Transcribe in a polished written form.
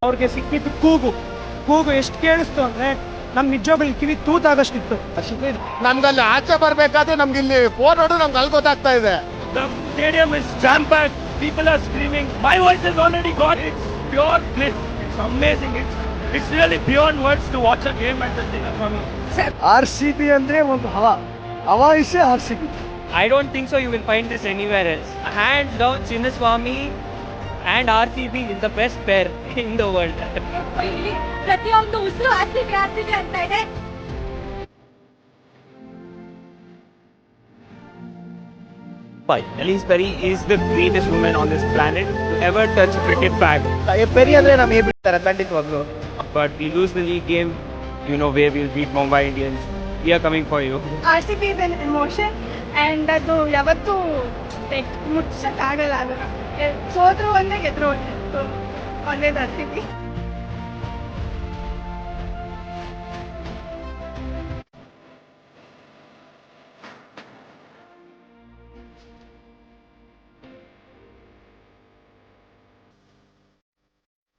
ಅವ್ರಿಗೆ ಸಿಕ್ಕಿದ್ದು ಕೂಗು ಎಷ್ಟು ಕೇಳಿಸ್ತು ಅಂದ್ರೆ ನಮ್ ನಿಜವಾಗ್ಲೂ ಕಿವಿ ತೂತಾಗಷ್ಟಿತ್ತು. ನಮ್ಗಲ್ಲಿ ಆಚೆ ಬರ್ಬೇಕಾದ್ರೆ ನಮ್ಗೆ ಇಲ್ಲಿ ಫೋನ್ ನೋಡು ನಮ್ಗೆ ಅಲ್ಲಿ ಗೊತ್ತಾಗ್ತಾ ಇದೆ. The stadium is jam-packed. People are screaming. My voice has already gone. It's pure bliss. It's amazing. It's really beyond words to watch a game at the stadium for me. RCB ಅಂದ್ರೆ ಒಂದು ಹವಾ is RCB. I don't think so you will find this anywhere else. Hands down, Chinnaswamy and RCB is the best pair in the world. ಪ್ರತಿಯೊಂದು ಉಸಿರು RCB ಅಂತ ಇದೆ. Elise Perry is the greatest woman on this planet to ever touch a cricket bag. ಪೆರಿ ಅಂದ್ರೆ ನಮ್ಗೆ ಬಿಡ್ತಾರೆ ಖಂಡಿತವಾಗ್ಲು. But we lose the league game, you know where we'll beat Mumbai Indians. We are coming for you. RCB is an emotion and ಅದು ಯಾವತ್ತೂ ಮುಟ್ಸಕ್ ಆಗಲ್ಲ. ಅದನ್ನ ಸೋದ್ರು ಒಂದೇ ಗೆದ್ರು ಒಂದೇ. ಒಳ್ಳೇದು RCB.